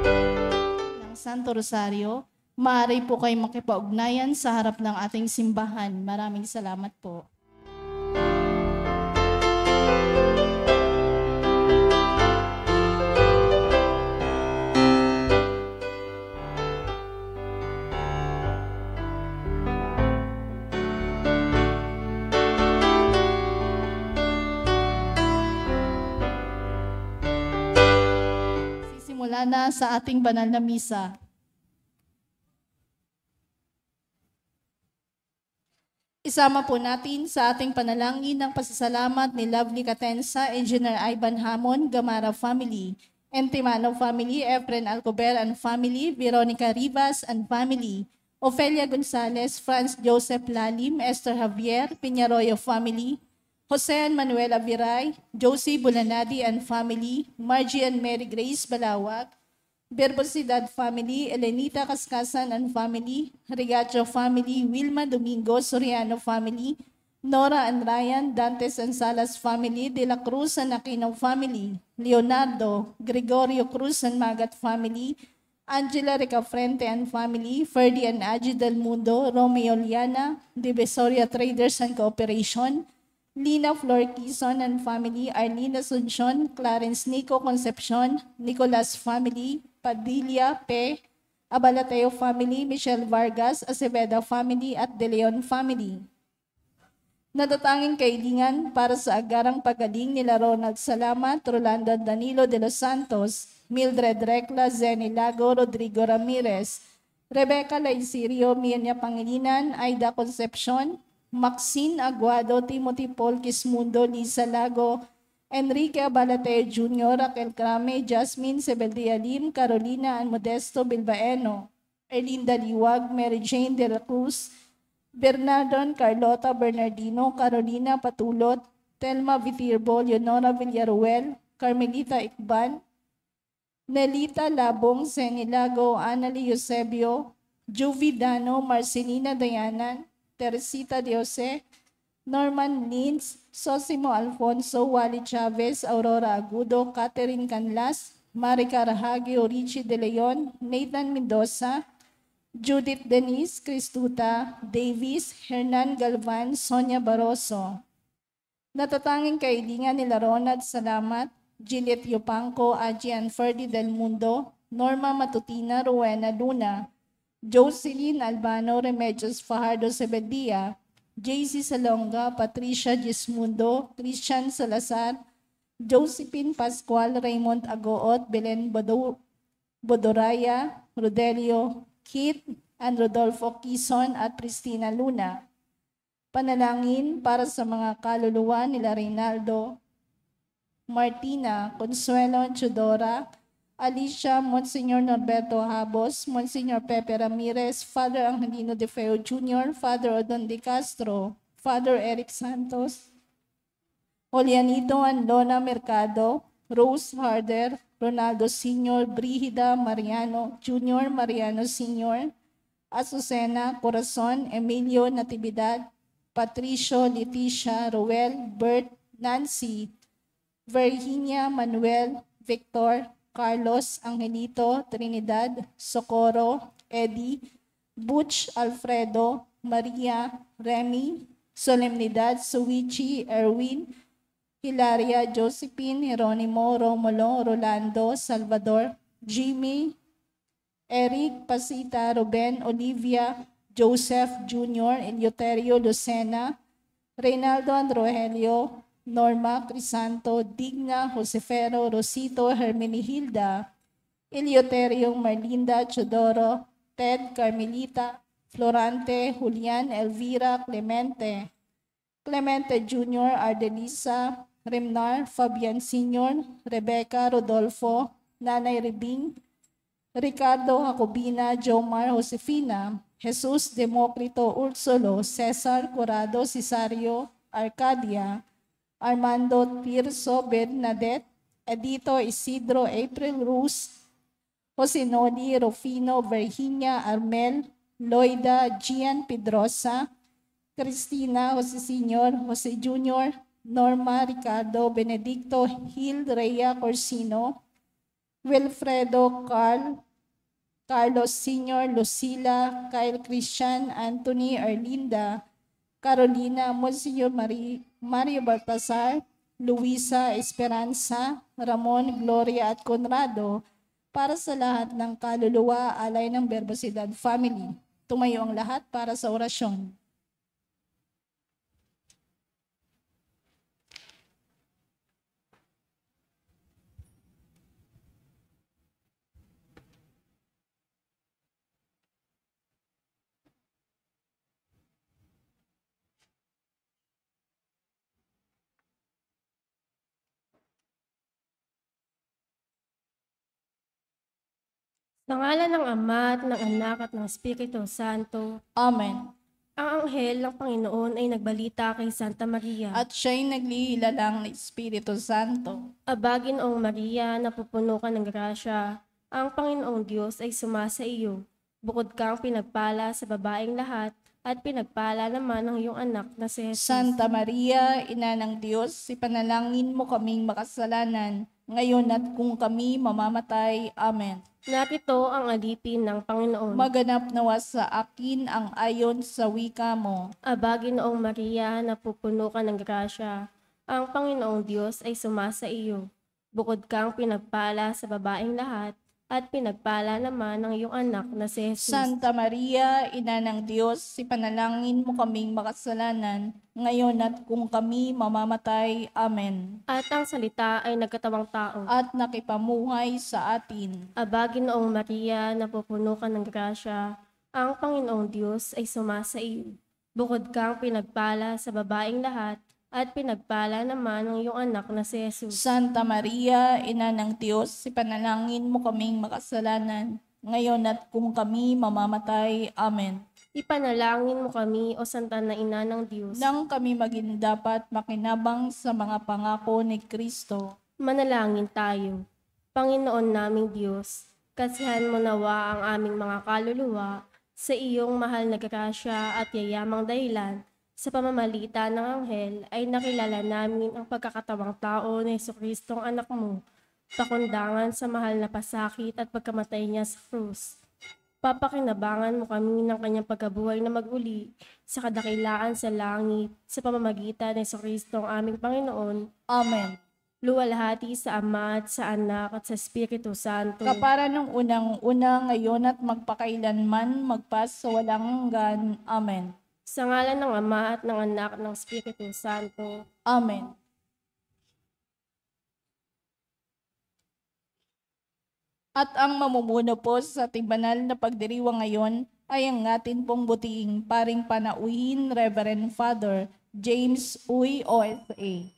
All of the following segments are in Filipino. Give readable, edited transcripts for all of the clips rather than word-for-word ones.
ng Santo Rosario, maaari po kayo makipag-ugnayan sa harap ng ating simbahan. Maraming salamat po. Sisimula na sa ating banal na misa. Isama po natin sa ating panalangin ng pasasalamat ni Lovely Catensa, Engineer Ivan Hamon, Gamara Family, Entimano Family, Efren Alcober and Family, Veronica Rivas and Family, Ofelia Gonzalez, Franz Joseph Lalim, Esther Javier, Piñaroyo Family, Jose Manuel Aviray, Josie Bulanadi and Family, Margie and Mary Grace Balawag, Berbosidad Family, Elenita Kaskasan and Family, Rigacho Family, Wilma Domingo Soriano Family, Nora and Ryan, Dantes and Salas Family, De La Cruz and Aquino Family, Leonardo, Gregorio Cruz and Magat Family, Angela Ricafrente and Family, Ferdy and Aji Del Mundo, Romeo Liana, Divisoria Traders and Cooperation, Lina Flor Quezon and Family, Arlene Asuncion, Clarence Nico Concepcion, Nicolas Family, Padilla P., Abalateo Family, Michelle Vargas, Acevedo Family at De Leon Family. Natatanging kailingan para sa agarang pagaling nila Ronald Salamat, Rolando Danilo de los Santos, Mildred Recla, Zenny Lago, Rodrigo Ramirez, Rebecca Laisirio, Mianya Pangilinan, Aida Concepcion, Maxine Aguado, Timothy Paul Quismundo, Lisa Lago, Enrique Abalateo Jr., Raquel Crame, Jasmine Sebeldia Lim, Carolina and Modesto Bilbaeno, Erlinda Liwag, Mary Jane de la Cruz, Bernardon Carlota Bernardino, Carolina Patulot, Telma Vitirbo, Leonora Villaruel, Carmelita Ikban, Nelita Labong, Senilago, Annalie Eusebio, Juvie Dano, Marcelina Dayanan, Teresita Diose, Norman Lins, Sosimo Alfonso, Wally Chavez, Aurora Agudo, Catherine Canlas, Marica Rahagio, Richie De Leon, Nathan Mendoza, Judith Denise, Cristuta, Davis, Hernan Galvan, Sonia Barroso. Natatanging kailingan nila Ronald Salamat, Juliet Yopangco, Ajian Ferdy Del Mundo, Norma Matutina, Rowena Luna, Jocelyn Albano, Remedios Fajardo Sebedia, JC Salonga, Patricia Gismundo, Christian Salazar, Josephine Pascual, Raymond Agoot, Belen Bodoraya, Rodelio Kit, and Rodolfo Quezon at Pristina Luna. Panalangin para sa mga kaluluwa nila Reynaldo Martina, Consuelo Chodora, Alicia, Monsignor Norberto Habos, Monsignor Pepe Ramirez, Father Angelino De Feo Jr., Father Odon De Castro, Father Eric Santos, Olianito and Lona Mercado, Rose Harder, Ronaldo Sr., Brigida Mariano Jr., Mariano Sr., Azucena Corazon, Emilio Natividad, Patricio, Leticia, Roel, Bert, Nancy, Virginia, Manuel, Victor, Carlos, Angelito, Trinidad, Socorro, Eddie, Butch, Alfredo, Maria, Remy, Solemnidad, Suichi, Erwin, Hilaria, Josephine, Jeronimo, Romulo, Rolando, Salvador, Jimmy, Eric, Pasita, Ruben, Olivia, Joseph Jr., Eleuterio, Lucena, Reynaldo and Rogelio, Norma, Crisanto, Digna, Josefero, Rosito, Hermenihilda, Eleuterio, Marlinda, Chodoro, Ted, Carmelita, Florante, Julian, Elvira, Clemente, Clemente Jr., Ardelisa, Remnar, Fabian Sr., Rebecca, Rodolfo, Nanay Rebing, Ricardo Jacobina, Jomar, Josefina, Jesus, Democrito, Ursulo, Cesar, Corrado, Cesario, Arcadia, Armando Tirso, Bernadette, Edito, Isidro, April, Ruz, Josinoli, Rufino, Virginia, Armel, Loida, Gian Pedrosa, Cristina, Jose Senior, Jose Junior, Norma, Ricardo, Benedicto, Gil, Rhea, Corsino, Wilfredo Carlos Sr., Lucila, Kyle Christian, Anthony, Erlinda, Carolina, Monsieur Mario Baltasar, Luisa Esperanza, Ramon, Gloria at Conrado, para sa lahat ng kaluluwa alay ng Verbosidad Family. Tumayo ang lahat para sa orasyon. Sa ngalan ng Ama at ng Anak at ng Espiritu Santo, Amen. ang anghel ng Panginoon ay nagbalita kay Santa Maria. At siya'y naglihilalang ng Espiritu Santo. Aba, Ginoong Maria, napupuno ka ng grasya, ang Panginoong Diyos ay sumasa iyo. Bukod kang pinagpala sa babaeng lahat, at pinagpala naman ang iyong anak na si Jesus. Santa Maria, Ina ng Diyos, ipanalangin mo kaming makasalanan, ngayon at kung kami mamamatay. Amen. Narito ang alipin ng Panginoon. Maganap nawa sa akin ang ayon sa wika mo. Aba, Ginoong Maria, napupuno ka ng grasya, ang Panginoong Diyos ay sumasa iyo. Bukod kang pinagpala sa babaeng lahat, at pinagpala naman ang iyong anak na si Jesus. Santa Maria, Ina ng Diyos, ipanalangin mo kaming makasalanan, ngayon at kung kami mamamatay. Amen. At ang salita ay nagkatawang tao. At nakipamuhay sa atin. Aba, Ginoong Maria, napupuno ka ng grasya, ang Panginoong Diyos ay sumasa iyo. Bukod kang pinagpala sa babaeng lahat, at pinagpala naman ang iyong anak na si Jesus. Santa Maria, Ina ng Diyos, ipanalangin mo kaming makasalanan, ngayon at kung kami mamamatay. Amen. Ipanalangin mo kami, O Santa na Ina ng Diyos, Nang kami maging dapat makinabang sa mga pangako ni Kristo. manalangin tayo. Panginoon naming Diyos, kasihan mo nawa ang aming mga kaluluwa sa iyong mahal na grasya at yayamang dahilan. Sa pamamagitan ng anghel ay nakilala namin ang pagkakatawang tao ni Jesucristong anak mo, pakundangan sa mahal na pasakit at pagkamatay niya sa krus. Papakinabangan mo kami ng kanyang pagkabuhay na maguli sa kadakilaan sa langit sa pamamagitan ni Jesucristong aming Panginoon. Amen. Luwalhati sa Ama at sa Anak at sa Espiritu Santo. Kapara ng unang-una, ngayon at magpakailanman, magpas sa walang hanggan. Amen. Sa ngalan ng Ama at ng Anak at ng Espiritu Santo. Amen. At ang mamumuno po sa ating banal na pagdiriwang ngayon ay ang atin pong butiing paring panauhin, Reverend Father James Uy, OSA.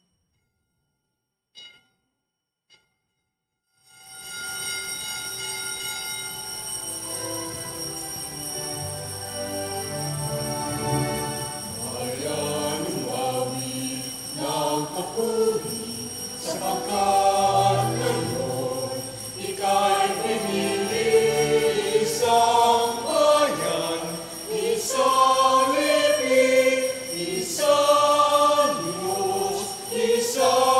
Isang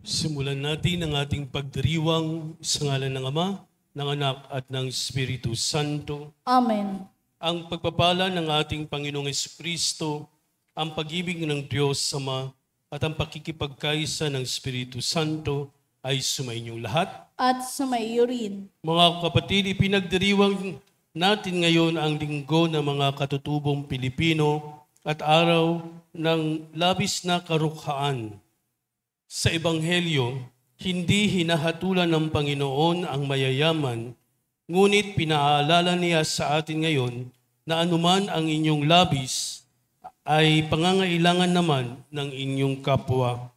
Simulan natin ang ating pagdiriwang sa ngalan ng Ama, ng Anak at ng Espiritu Santo. Amen. Ang pagpapala ng ating Panginoong Jesucristo, ang pag-ibig ng Diyos Ama at ang pakikipagkaisa ng Espiritu Santo ay sumainyong lahat. At sumaiyo rin. Mga kapatid, ipinagdiriwang natin ngayon ang linggo ng mga katutubong Pilipino at araw ng labis na karukhaan. Sa Ebanghelyo, hindi hinahatulan ng Panginoon ang mayayaman, ngunit pinaalala niya sa atin ngayon na anuman ang inyong labis ay pangangailangan naman ng inyong kapwa.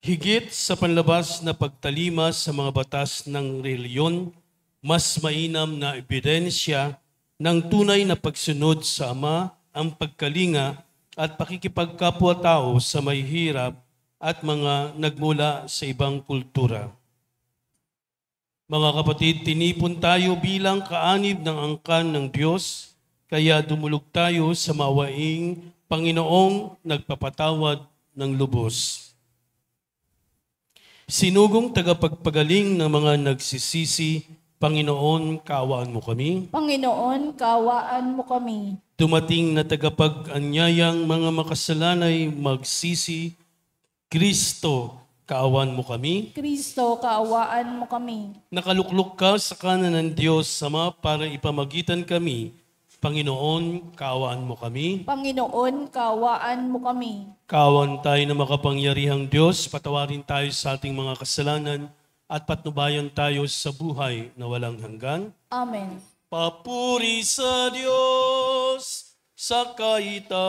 Higit sa panlabas na pagtalima sa mga batas ng reliyon, mas mainam na ebidensya ng tunay na pagsunod sa Ama ang pagkalinga at pakikipagkapwa-tao sa may hirap at mga nagmula sa ibang kultura. Mga kapatid, tinipon tayo bilang kaanib ng angkan ng Diyos, kaya dumulog tayo sa mawaing Panginoong nagpapatawad ng lubos. Sinugong tagapagpagaling ng mga nagsisisi, Panginoon, kaawaan mo kami. Panginoon, kaawaan mo kami. Dumating na tagapag-anyayang mga makasalanay magsisi, Kristo, kaawaan mo kami. Kristo, kaawaan mo kami. Nakaluklok ka sa kanan ng Diyos Ama para ipamagitan kami. Panginoon, kaawaan mo kami. Panginoon, kaawaan mo kami. Kaawaan tayo na makapangyarihang Diyos, patawarin tayo sa ating mga kasalanan at patnubayan tayo sa buhay na walang hanggan. Amen. Papuri sa Diyos sa kaitaasan.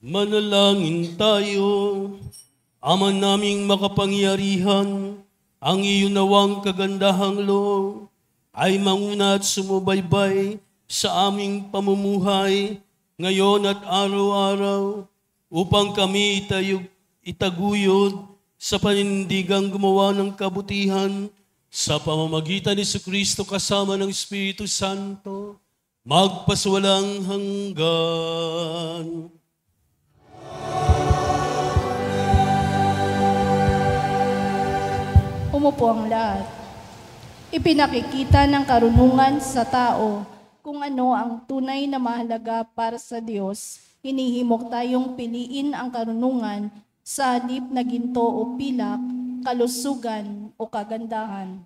Manalangin tayo. Ama naming makapangyarihan, ang iyo nawang kagandahang loob ay manguna at sumubaybay sa aming pamumuhay ngayon at araw-araw upang kami itaguyod sa panindigang gumawa ng kabutihan sa pamamagitan ni Jesucristo kasama ng Espiritu Santo magpaswalang hanggan. Umupo ang lahat. Ipinakikita ng karunungan sa tao kung ano ang tunay na mahalaga para sa Diyos. Hinihimok tayong piliin ang karunungan sa halip na ginto o pilak, kalusugan o kagandahan.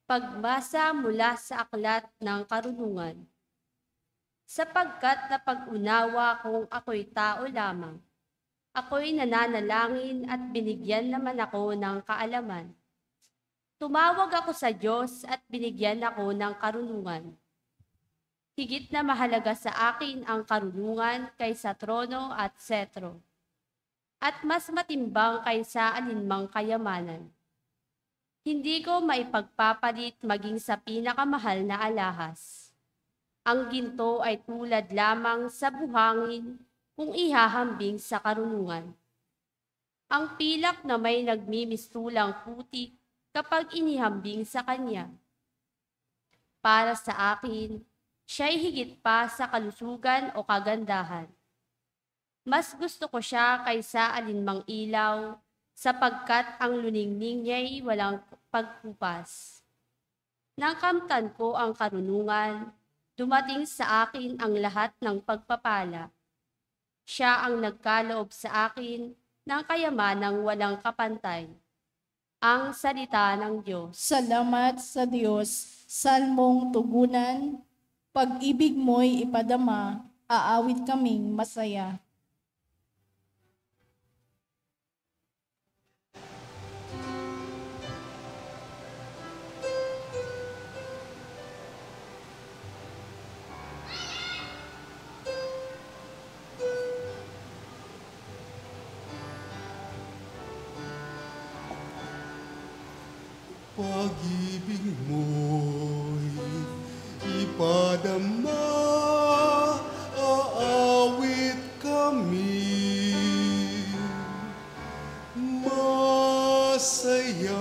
Pagbasa mula sa aklat ng karunungan. Sapagkat napag-unawa kong ako'y tao lamang, ako'y nananalangin at binigyan naman ako ng kaalaman. Tumawag ako sa Diyos at binigyan ako ng karunungan. Higit na mahalaga sa akin ang karunungan kaysa trono at setro. at mas matimbang kaysa alinmang kayamanan. Hindi ko maipagpapalit maging sa pinakamahal na alahas. Ang ginto ay tulad lamang sa buhangin kung ihahambing sa karunungan. Ang pilak na may nagmimistulang putik kapag inihambing sa kanya. Para sa akin, siya'y higit pa sa kalusugan o kagandahan. Mas gusto ko siya kaysa alinmang ilaw, sapagkat ang luningning niya'y walang pagkupas. Nang kamtan ko ang karunungan, dumating sa akin ang lahat ng pagpapala. Siya ang nagkaloob sa akin ng kayamanang walang kapantay. Ang salita ng Diyos. Salamat sa Diyos. Salmong tugunan, pag-ibig mo'y ipadama, aawit kaming masaya. Pag-ibig mo'y ipadama, aawit kami masaya.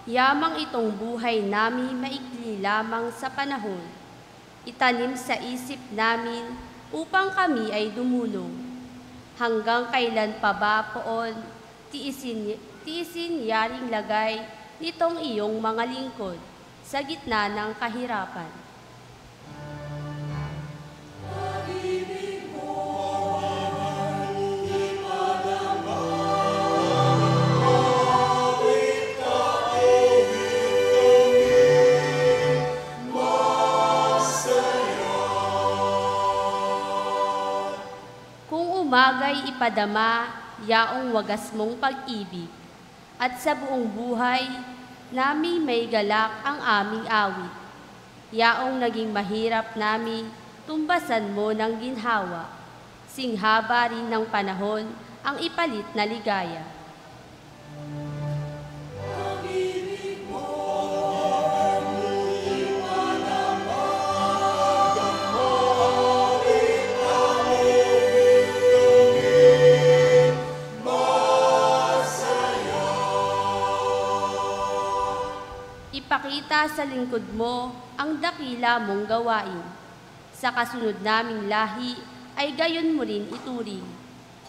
Yamang itong buhay namin maikli lamang sa panahon. Itanim sa isip namin upang kami ay dumulong. Hanggang kailan pa ba poon tiisin yaring lagay nitong iyong mga lingkod sa gitna ng kahirapan. Umagay ipadama, yaong wagas mong pag-ibig, at sa buong buhay, nami may galak ang aming awit. Yaong naging mahirap nami, tumbasan mo ng ginhawa, singhaba rin ng panahon ang ipalit na ligaya. Ipakita sa lingkod mo ang dakila mong gawain. Sa kasunod naming lahi ay gayon mo rin ituring.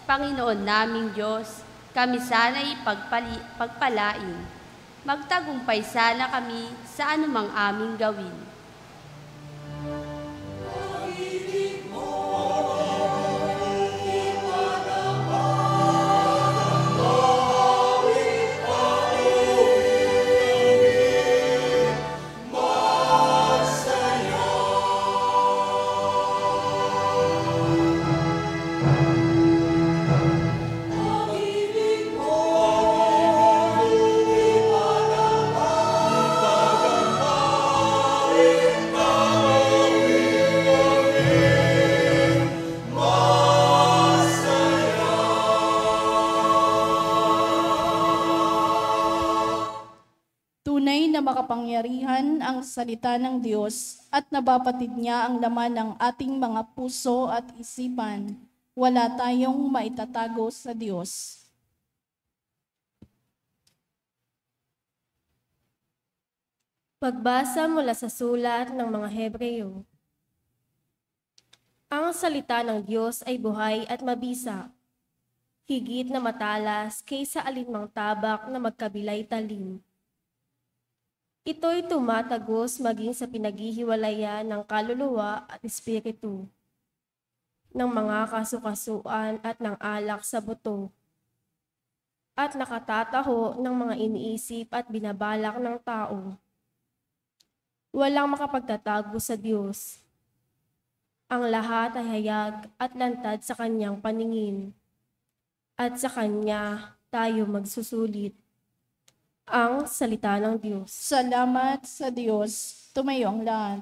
Panginoon naming Diyos, kami sana'y pagpalain. Magtagumpay sana kami sa anumang aming gawin. Tunay na makapangyarihan ang salita ng Diyos at nabapatid niya ang laman ng ating mga puso at isipan. Wala tayong maitatago sa Diyos. Pagbasa mula sa sulat ng mga Hebreo. Ang salita ng Diyos ay buhay at mabisa, higit na matalas kaysa alinmang tabak na magkabilay talim. Ito'y tumatagos maging sa pinaghihiwalayan ng kaluluwa at espiritu, ng mga kasukasuan at ng alak sa buto, at nakatataho ng mga iniisip at binabalak ng tao. Walang makapagtatago sa Diyos. Ang lahat ay hayag at lantad sa kanyang paningin. At sa kanya tayo magsusulit. Ang salita ng Diyos. Salamat sa Diyos. Tumayo ang lahat.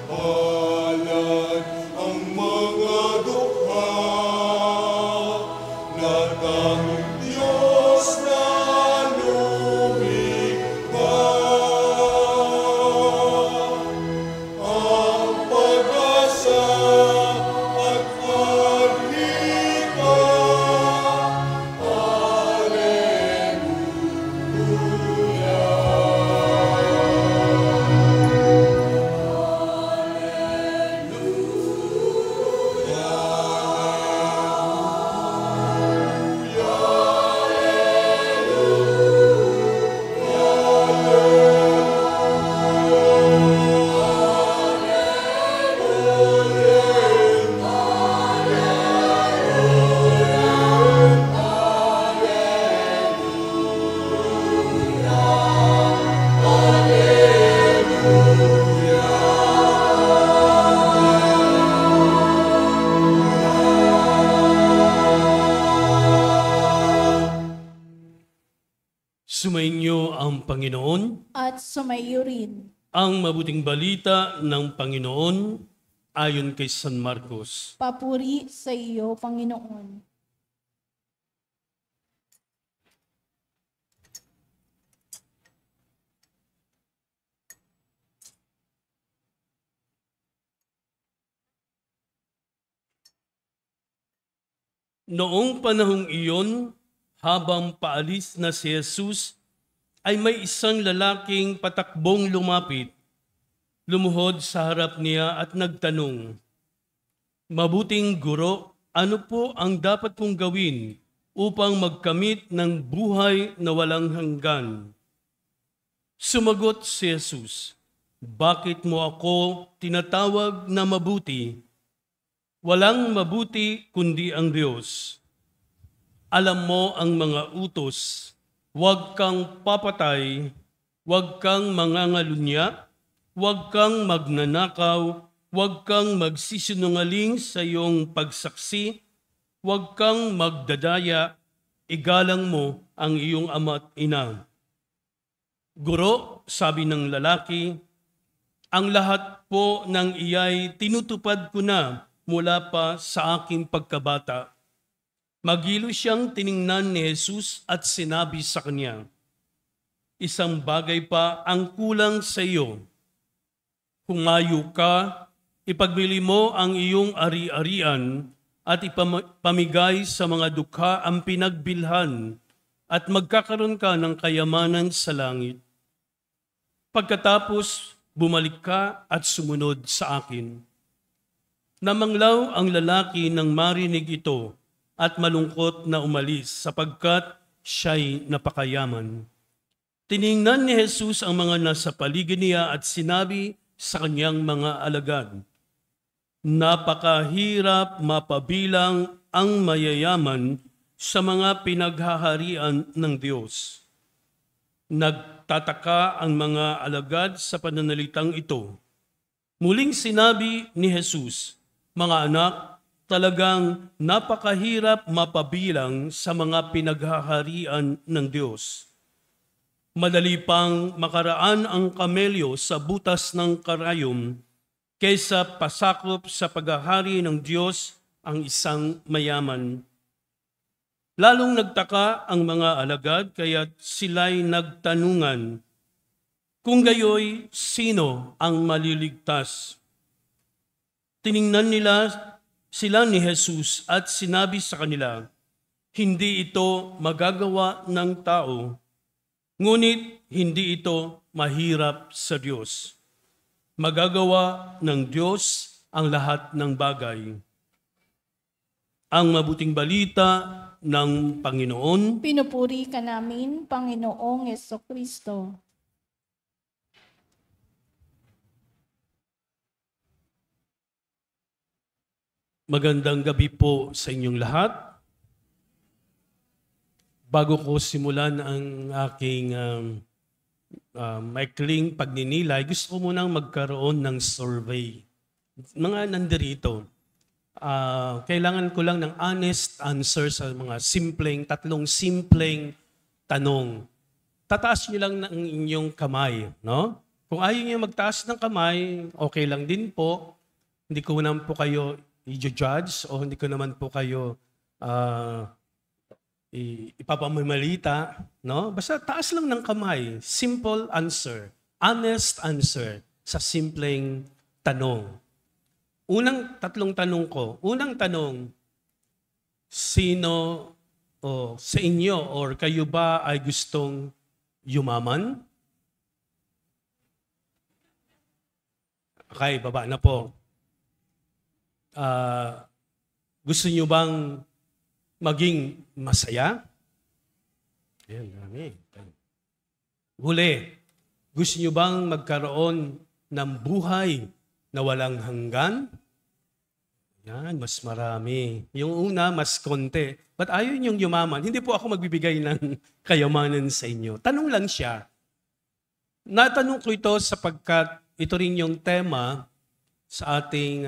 Palad ang mga dukha na tanging Diyos na lumikha. Ang pag-asa at paglika. Sumainyo ang Panginoon. At sumayo rin. Ang mabuting balita ng Panginoon ayon kay San Marcos. Papuri sa iyo, Panginoon. Noong panahong iyon, habang paalis na si Jesus, ay may isang lalaking patakbong lumapit, lumuhod sa harap niya at nagtanong, "Mabuting guro, ano po ang dapat kong gawin upang magkamit ng buhay na walang hanggan?" Sumagot si Jesus, "Bakit mo ako tinatawag na mabuti? Walang mabuti kundi ang Diyos. Alam mo ang mga utos, huwag kang papatay, huwag kang mangangalunya, huwag kang magnanakaw, huwag kang magsisinungaling sa iyong pagsaksi, huwag kang magdadaya, igalang mo ang iyong ama at ina." "Guro," sabi ng lalaki, "ang lahat po ng iyay tinutupad ko na mula pa sa aking pagkabata." Magilo siyang tiningnan ni Jesus at sinabi sa kanya, "Isang bagay pa ang kulang sa iyo. Humayo ka, ipagbili mo ang iyong ari-arian at ipamigay sa mga dukha ang pinagbilhan at magkakaroon ka ng kayamanan sa langit. Pagkatapos, bumalik ka at sumunod sa akin." Namanglaw ang lalaki nang marinig ito at malungkot na umalis sapagkat siya'y napakayaman. Tiningnan ni Jesus ang mga nasa paligid niya at sinabi sa kanyang mga alagad, "Napakahirap mapabilang ang mayayaman sa mga pinaghaharian ng Diyos." Nagtataka ang mga alagad sa pananalitang ito. Muling sinabi ni Jesus, "Mga anak, talagang napakahirap mapabilang sa mga pinaghaharian ng Diyos. Madali pang makaraan ang kamelyo sa butas ng karayom kaysa pasakop sa paghahari ng Diyos ang isang mayaman." Lalong nagtaka ang mga alagad kaya't sila'y nagtanungan, "Kung gayoy, sino ang maliligtas?" Tiningnan nila sila ni Jesus at sinabi sa kanila, hindi ito magagawa ng tao, ngunit hindi ito mahirap sa Diyos. Magagawa ng Diyos ang lahat ng bagay. Ang mabuting balita ng Panginoon. Pinupuri ka namin, Panginoong Jesucristo. Magandang gabi po sa inyong lahat. Bago ko simulan ang aking maikling pagninilay, gusto ko munang magkaroon ng survey. Mga nandirito, kailangan ko lang ng honest answer sa mga tatlong simpleng tanong. Tataas niyo lang ng inyong kamay, no? Kung ayaw niyo magtaas ng kamay, okay lang din po. Hindi ko naman po kayo i-judge o hindi ko naman po kayo ipapamamalita, no? Basta taas lang ng kamay. Simple answer. Honest answer sa simpleng tanong. Tatlong tanong ko. Unang tanong, sino sa inyo or kayo ba ay gustong yumaman? Okay, baba na po. Gusto nyo bang maging masaya? Ayan, marami. Huli, gusto nyo bang magkaroon ng buhay na walang hanggan? Yan, mas marami. Yung una, mas konti. But ayaw niyong yumaman. Hindi po ako magbibigay ng kayamanan sa inyo. Tanong lang siya. Natanong ko ito sapagkat ito rin yung tema sa ating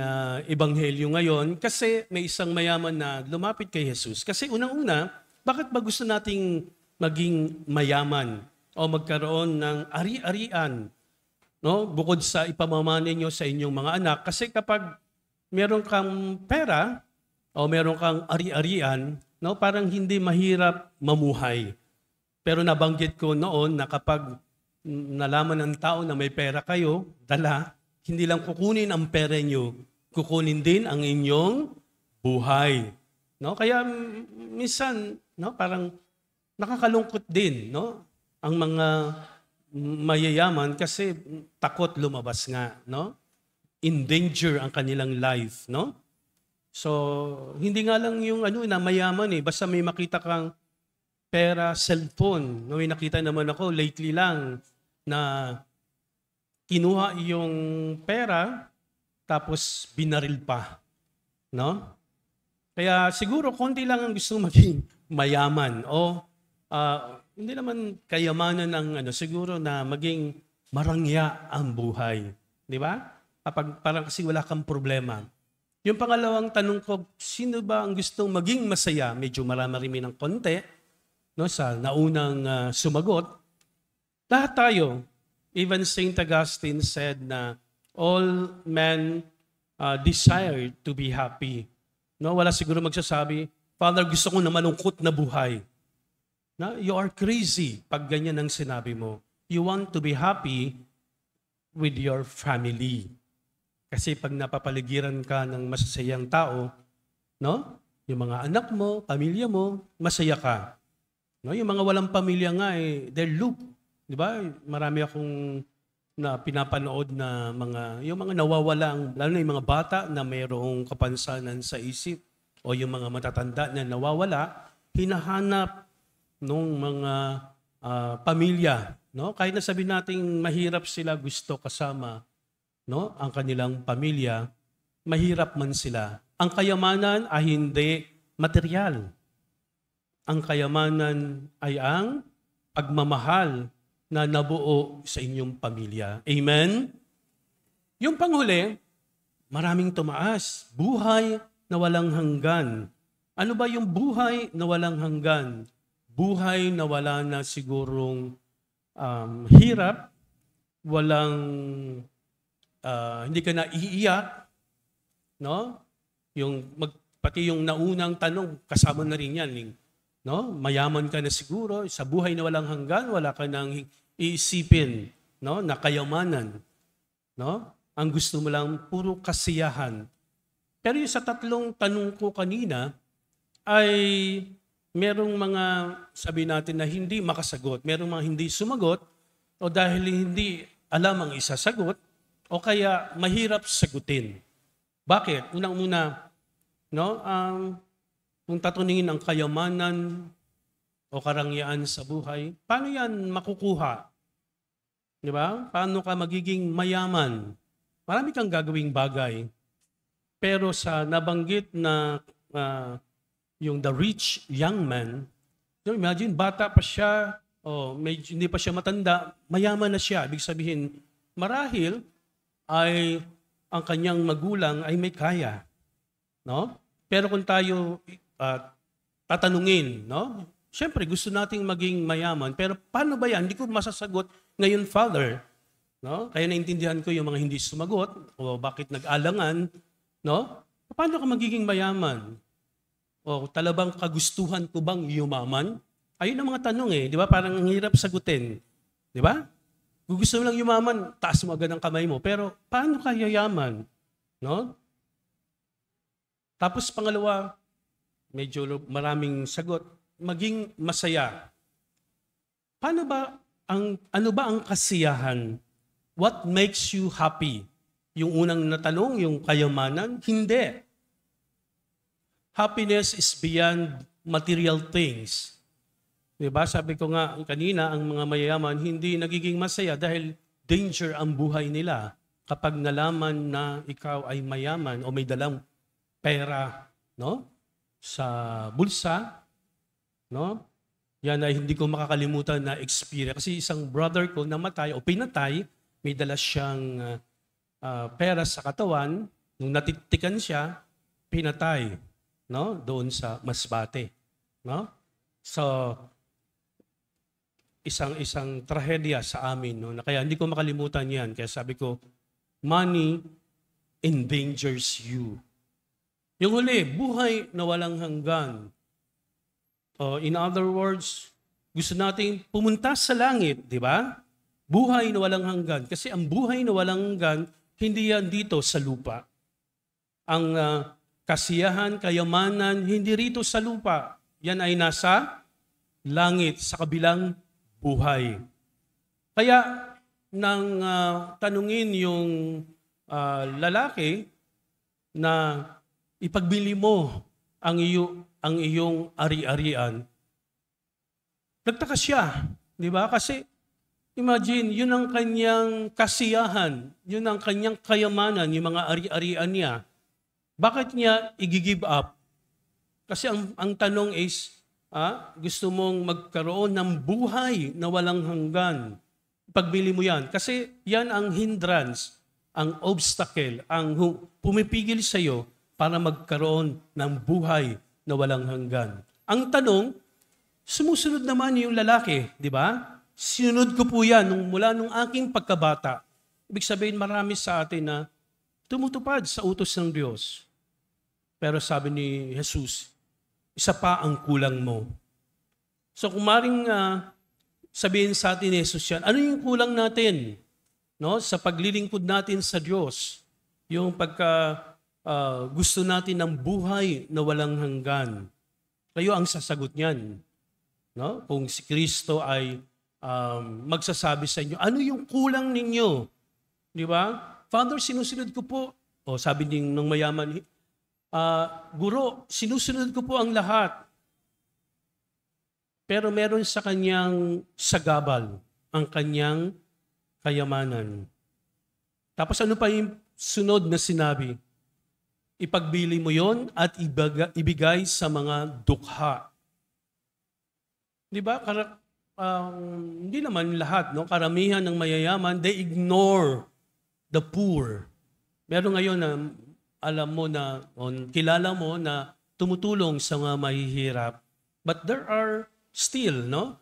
ebanghelyo ngayon kasi may isang mayaman na lumapit kay Jesus. Kasi unang-una, bakit ba gusto nating maging mayaman o magkaroon ng ari-arian? No? Bukod sa ipamamana niyo sa inyong mga anak. Kasi kapag meron kang pera o meron kang ari-arian, no? Parang hindi mahirap mamuhay. Pero nabanggit ko noon na kapag nalaman ng tao na may pera kayo, dala, hindi lang kukunin ang pera niyo, kukunin din ang inyong buhay. No? Kaya minsan, no, parang nakakalungkot din, no? Ang mga mayayaman kasi takot lumabas nga, no? In danger ang kanilang life, no? So, hindi nga lang yung na mayaman basta may makita kang pera, cellphone. No, may nakita naman ako lately lang na kinuha yung pera, tapos binaril pa. No? Kaya siguro konti lang ang gusto maging mayaman. O hindi naman kayamanan ng siguro na maging marangya ang buhay. Di ba? Kapag parang kasi wala kang problema. Yung pangalawang tanong ko, sino ba ang gustong maging masaya? Medyo marami ng konti, no, sa naunang sumagot. Lahat tayo. Even St. Augustine said na all men desire to be happy. No, wala siguro magsasabi, Father, gusto ko na malungkot na buhay. No, you are crazy pag ganyan ang sinabi mo. You want to be happy with your family. Kasi pag napapaligiran ka ng masasayang tao, no, yung mga anak mo, pamilya mo, masaya ka. No, yung mga walang pamilya nga they're loop. Di ba? Marami akong pinapanood na yung mga nawawalang, lalo na yung mga bata na mayroong kapansanan sa isip o yung mga matatanda na nawawala, hinahanap ng mga pamilya. No? Kahit na sabihin natin mahirap sila gusto kasama, no, ang kanilang pamilya, mahirap man sila. Ang kayamanan ay hindi material. Ang kayamanan ay ang pagmamahal na nabuo sa inyong pamilya. Amen? Yung panghuli, maraming tumaas. Buhay na walang hanggan. Ano ba yung buhay na walang hanggan? Buhay na wala na sigurong hirap, walang hindi ka na iiyak, no? Pati yung naunang tanong, kasama na rin yan. No? Mayaman ka na siguro, sa buhay na walang hanggan, wala ka nang iisipin, no? Na kayamanan. No? Ang gusto mo lang, puro kasiyahan. Pero yung sa tatlong tanong ko kanina, ay merong mga, sabi natin na hindi makasagot, merong mga hindi sumagot, o dahil hindi alam ang isasagot, o kaya mahirap sagutin. Bakit? Unang-una, no? Kung tatuningin ang kayamanan o karangyaan sa buhay, paano yan makukuha? Di ba? Paano ka magiging mayaman? Marami kang gagawing bagay. Pero sa nabanggit na yung the rich young man, so imagine, bata pa siya, hindi pa siya matanda, mayaman na siya. Ibig sabihin, marahil ay ang kanyang magulang ay may kaya. No? Pero kung tayo tatanungin, no? Siyempre, gusto nating maging mayaman, pero paano ba yan? Hindi ko masasagot ngayon, Father. No? Kaya naintindihan ko yung mga hindi sumagot o bakit nag-alangan. No? Paano ka magiging mayaman? O talabang kagustuhan ko bang yumaman? Ayun ang mga tanong eh. Di ba? Parang ang hirap sagutin. Di ba? Kung gusto mo lang yumaman, taas mo agad ang kamay mo. Pero paano ka yayaman? No? Tapos pangalawa, medyo maraming sagot, maging masaya. Ano ba ang kasiyahan? What makes you happy? Yung unang natanong, yung kayamanan? Hindi. Happiness is beyond material things. Diba? Sabi ko nga kanina, ang mga mayayaman hindi nagiging masaya dahil danger ang buhay nila kapag nalaman na ikaw ay mayaman o may dalang pera, no? Sa bulsa, no? Yan ay hindi ko makakalimutan na experience. Kasi isang brother ko namatay o pinatay, may dala siyang pera sa katawan. Nung natitikan siya, pinatay, no? Doon sa Masbate, no? So, isang trahedya sa amin, no? Kaya hindi ko makalimutan yan. Kaya sabi ko, money endangers you. Yung huli, buhay na walang hanggan. In other words, gusto nating pumunta sa langit, di ba? Buhay na walang hanggan. Kasi ang buhay na walang hanggan, hindi yan dito sa lupa. Ang kasiyahan, kayamanan, hindi rito sa lupa. Yan ay nasa langit, sa kabilang buhay. Kaya, nang tanungin yung lalaki na ipagbili mo ang iyong ari-arian, nagtaka siya, di ba? Kasi imagine, yun ang kanyang kasiyahan, yun ang kanyang kayamanan, yung mga ari-arian niya. Bakit niya i-give up? Kasi ang tanong is, gusto mong magkaroon ng buhay na walang hanggan. Pagbili mo yan. Kasi yan ang hindrance, ang obstacle, ang pumipigil sa iyo para magkaroon ng buhay na walang hanggan. Ang tanong, sumusunod naman yung lalaki, di ba? Sinunod ko po yan mula nung aking pagkabata. Ibig sabihin, marami sa atin na tumutupad sa utos ng Diyos. Pero sabi ni Jesus, isa pa ang kulang mo. So kung maring sabihin sa atin ni Jesus yan, ano yung kulang natin, no? Sa paglilingkod natin sa Diyos? Yung gusto natin ng buhay na walang hanggan. Kayo ang sasagot niyan. No? Kung si Kristo ay magsasabi sa inyo, ano yung kulang ninyo? Di ba? Father, sinusunod ko po. O sabi din ng mayaman, Guro, sinusunod ko po ang lahat. Pero meron sa kanyang sagabal, ang kanyang kayamanan. Tapos ano pa yung sunod na sinabi? Ipagbili mo yon at ibigay sa mga dukha. Di ba? Hindi naman lahat, no? Karamihan ng mayayaman, they ignore the poor. Meron ngayon na alam mo na, kilala mo na tumutulong sa mga mahihirap. But there are still, no?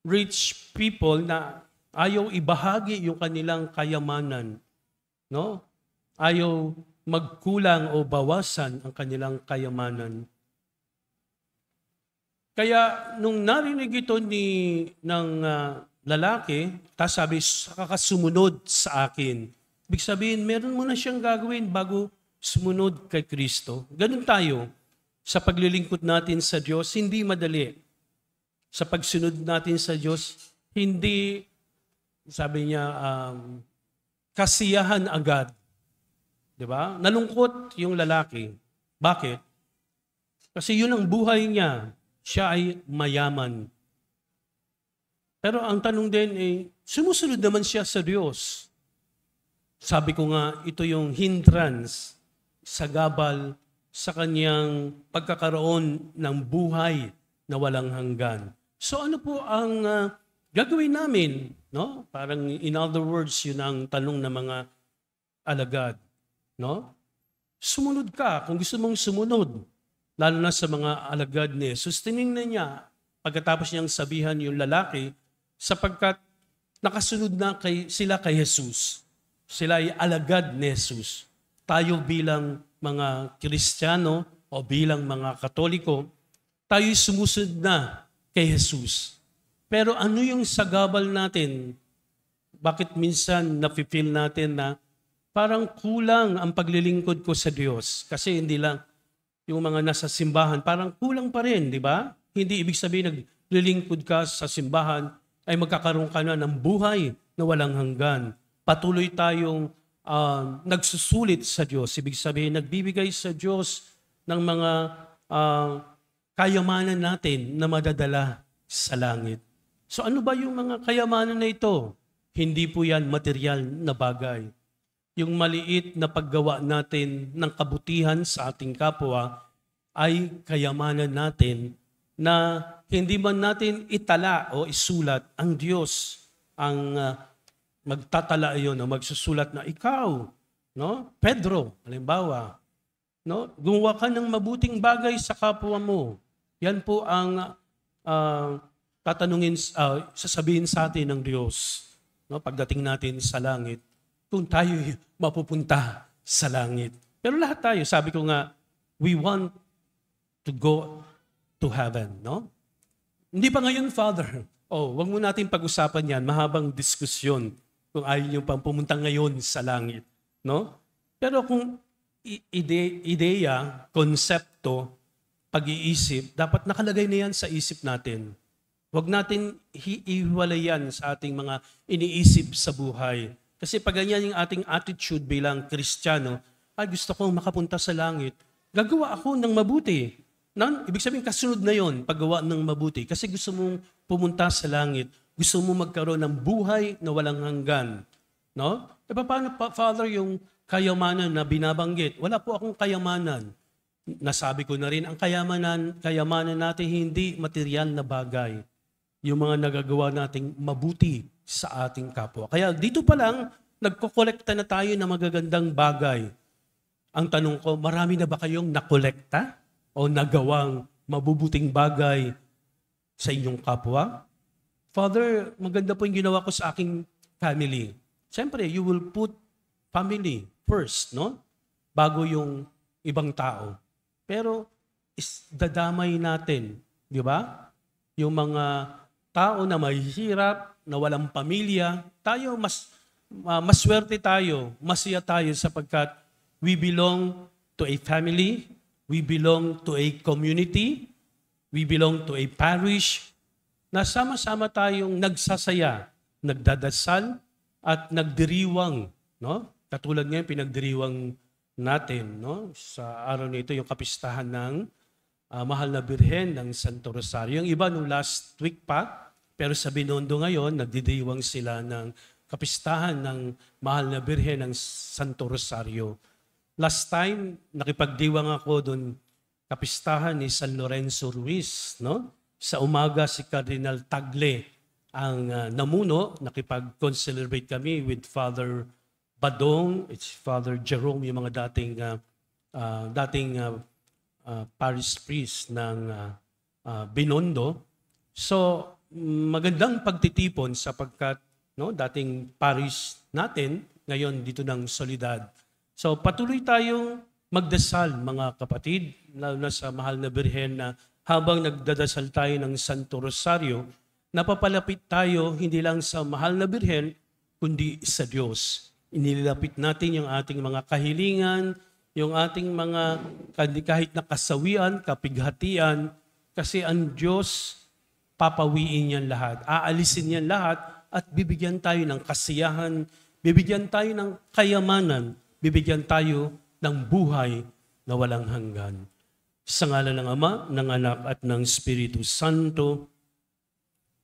Rich people na ayaw ibahagi yung kanilang kayamanan. No? Ayaw magkulang o bawasan ang kanilang kayamanan. Kaya nung narinig ito ng lalaki, sabi, sumunod sa akin. Ibig sabihin, meron mo na siyang gagawin bago sumunod kay Kristo. Ganun tayo. sa paglilingkod natin sa Diyos, hindi madali. Sa pagsunod natin sa Diyos, hindi, sabi niya, kasiyahan agad. Di ba? Nalungkot yung lalaki. Bakit? Kasi yun ang buhay niya. Siya ay mayaman. Pero ang tanong din sumusunod naman siya sa Diyos. Sabi ko nga, ito yung hindrance sa gabal sa kanyang pagkakaroon ng buhay na walang hanggan. So ano po ang gagawin namin? No? Parang in other words, yun ang tanong ng mga alagad. No? Sumunod ka kung gusto mong sumunod. Lalo na sa mga alagad ni Jesus. Tinignan niya pagkatapos niyang sabihan yung lalaki sapagkat nakasunod na sila kay Jesus. Sila ay alagad ni Jesus. Tayo bilang mga Kristiyano o bilang mga Katoliko, tayo sumusunod na kay Jesus. Pero ano yung sagabal natin? Bakit minsan nafe-feel natin na parang kulang ang paglilingkod ko sa Diyos? Kasi hindi lang yung mga nasa simbahan, parang kulang pa rin, di ba? Hindi ibig sabihin naglilingkod ka sa simbahan ay magkakaroon ka na ng buhay na walang hanggan. Patuloy tayong nagsusulit sa Diyos. Ibig sabihin, nagbibigay sa Diyos ng mga kayamanan natin na madadala sa langit. So ano ba yung mga kayamanan na ito? Hindi po yan material na bagay. Yung maliit na paggawa natin ng kabutihan sa ating kapwa ay kayamanan natin na hindi man natin itala o isulat, ang Diyos ang magtatala yun o magsusulat na ikaw, no? Pedro, halimbawa, no? Gumawa ka ng mabuting bagay sa kapwa mo. Yan po ang sasabihin sa atin ng Diyos, no? Pagdating natin sa langit, kung tayo mapupunta sa langit. Pero lahat tayo, sabi ko nga, we want to go to heaven, no? Hindi pa ngayon, Father. Wag mo natin pag-usapan yan, mahabang diskusyon kung ayaw nyo pang pumunta ngayon sa langit, no? Pero kung ideya, konsepto, pag-iisip, dapat nakalagay na yan sa isip natin. Huwag natin iwalayan sa ating mga iniisip sa buhay. Kasi pag ganyan yung ating attitude bilang Kristiyano, gusto kong makapunta sa langit, gagawa ako ng mabuti. Ibig sabihin, kasunod na yon, paggawa ng mabuti. Kasi gusto mong pumunta sa langit, gusto mong magkaroon ng buhay na walang hanggan. No? Paano, Father, yung kayamanan na binabanggit? Wala po akong kayamanan. Nasabi ko na rin, ang kayamanan natin hindi material na bagay. Yung mga nagagawa nating mabuti sa ating kapwa. Kaya dito pa lang, nagkokolekta na tayo ng magagandang bagay. Ang tanong ko, marami na ba kayong nakolekta o nagawang mabubuting bagay sa inyong kapwa? Father, maganda po yung ginawa ko sa aking family. Siyempre, you will put family first, no? Bago yung ibang tao. Pero, dadamay natin, di ba? Yung mga tao na mahihirap, na walang pamilya, tayo maswerte tayo, masaya tayo sapagkat we belong to a family, we belong to a community, we belong to a parish, na sama-sama tayong nagsasaya, nagdadasal, at nagdiriwang. No? Katulad ngayon, pinagdiriwang natin, no? Sa araw na ito, yung kapistahan ng Mahal na Birhen ng Santo Rosario. Yung iba nung last week pa, pero sa Binondo ngayon, nagdidiwang sila ng kapistahan ng Mahal na Birhen ng Santo Rosario. Last time, nakipagdiwang ako doon, kapistahan ni San Lorenzo Ruiz, no? Sa umaga, si Cardinal Tagle ang namuno. Nakipag-concelebrate kami with Father Badong, it's Father Jerome, yung mga dating parish priest ng Binondo. So, magandang pagtitipon sapagkat dating parish natin, ngayon dito ng Soledad. So, patuloy tayong magdasal, mga kapatid, lalo na sa Mahal na Birhen na habang nagdadasal tayo ng Santo Rosario, napapalapit tayo hindi lang sa Mahal na Birhen, kundi sa Diyos. Inilapit natin yung ating mga kahilingan, yung ating mga kahit na kasawian, kapighatian, kasi ang Diyos papawiin yan lahat, aalisin yan lahat at bibigyan tayo ng kasiyahan, bibigyan tayo ng kayamanan, bibigyan tayo ng buhay na walang hanggan. Sa ngalan ng Ama, ng Anak at ng Espiritu Santo,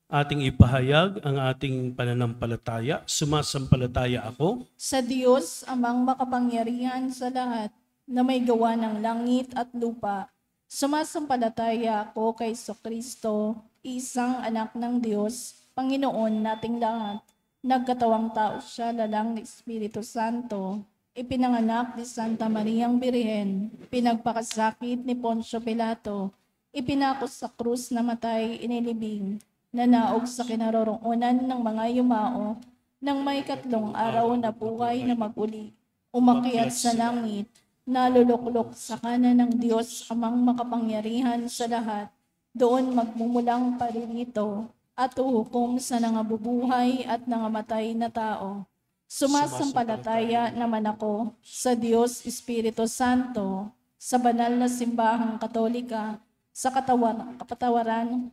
ating ipahayag ang ating pananampalataya. Sumasampalataya ako Sa Diyos, amang makapangyarihan sa lahat, na may gawa ng langit at lupa. Sumasampalataya ako kay Kristo, isang anak ng Diyos, Panginoon nating lahat. Nagkatawang tao siya, lalang ng Espiritu Santo. Ipinanganak ni Santa Mariang Birhen, pinagpakasakit ni Poncio Pilato, ipinakos sa krus na matay, inilibing, nanaog sa kinaroroonan ng mga yumao, nang may 3 araw na buhay na maguli, umakyat sa langit, naluluklok sa kanan ng Diyos amang makapangyarihan sa lahat, doon magmumulang paririto, at uhukom sa nangabubuhay at nangamatay na tao. Sumasampalataya naman ako sa Diyos Espiritu Santo, sa banal na simbahang katolika, sa kapatawaran,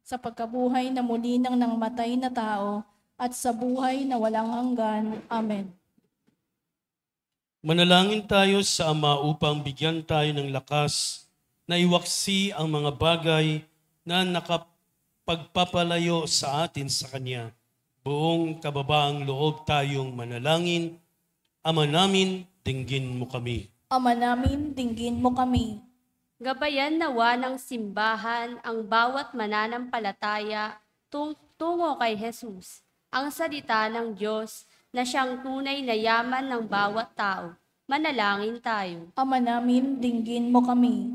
sa pagkabuhay na muli ng nangamatay na tao, at sa buhay na walang hanggan. Amen. Manalangin tayo sa Ama upang bigyan tayo ng lakas na iwaksi ang mga bagay na nakapagpapalayo sa atin sa Kanya. Buong kababaang loob tayong manalangin. Ama namin, dinggin mo kami. Ama namin, dinggin mo kami. Gabayan nawa ng simbahan ang bawat mananampalataya tungo kay Jesus, ang salita ng Diyos na siyang tunay na yaman ng bawat tao. Manalangin tayo. Ama namin, dinggin mo kami.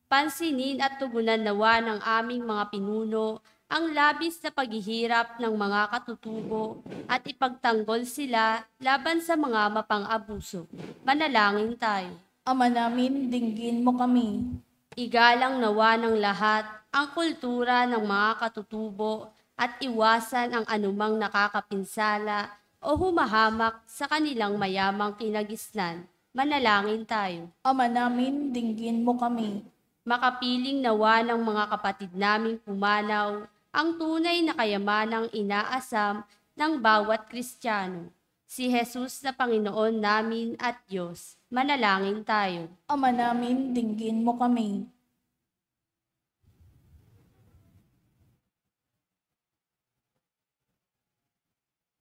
Pansinin at tugunan nawa ng aming mga pinuno ang labis na paghihirap ng mga katutubo at ipagtanggol sila laban sa mga mapang-abuso. Manalangin tayo. Ama namin, dinggin mo kami. Igalang nawa ng lahat ang kultura ng mga katutubo at iwasan ang anumang nakakapinsala o humahamak sa kanilang mayamang kinagisnan. Manalangin tayo. Ama namin, dinggin mo kami. Makapiling nawa ng mga kapatid naming pumanaw ang tunay na kayamanang inaasam ng bawat Kristiyano, si Jesus na Panginoon namin at Diyos. Manalangin tayo. Ama namin, dinggin mo kami.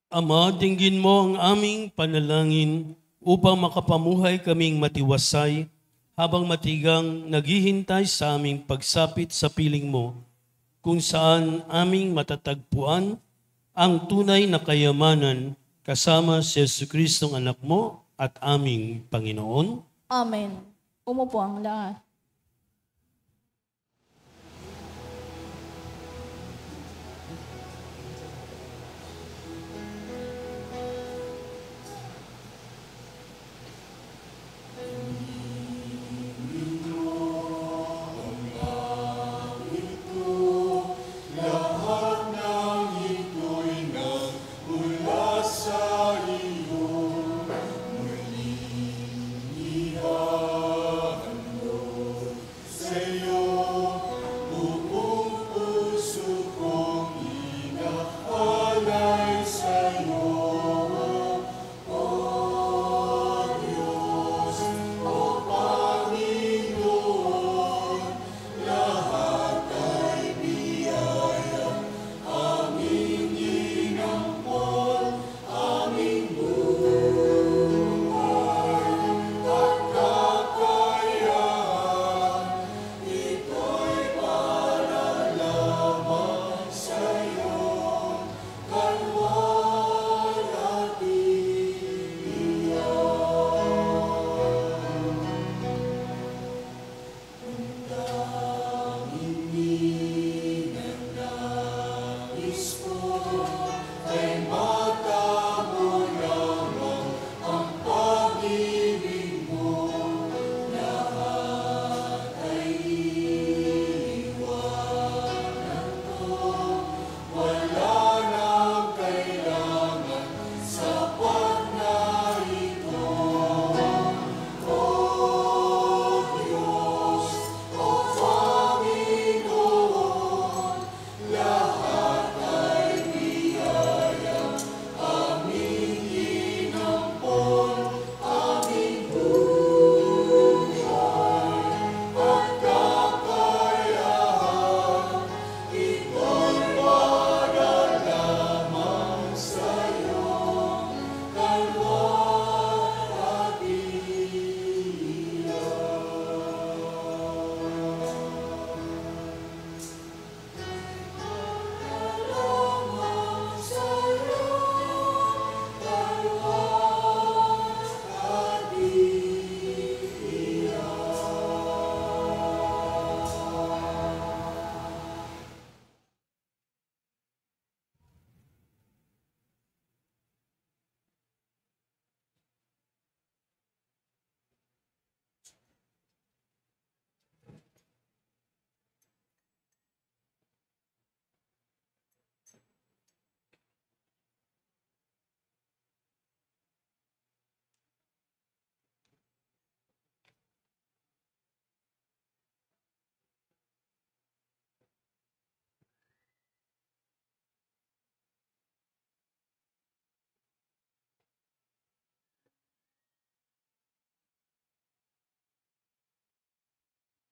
Ama, dinggin mo ang aming panalangin upang makapamuhay kaming matiwasay habang matigang naghihintay sa aming pagsapit sa piling mo, kung saan aming matatagpuan ang tunay na kayamanan kasama si Jesucristong anak mo at aming Panginoon. Amen. Umupo ang lahat.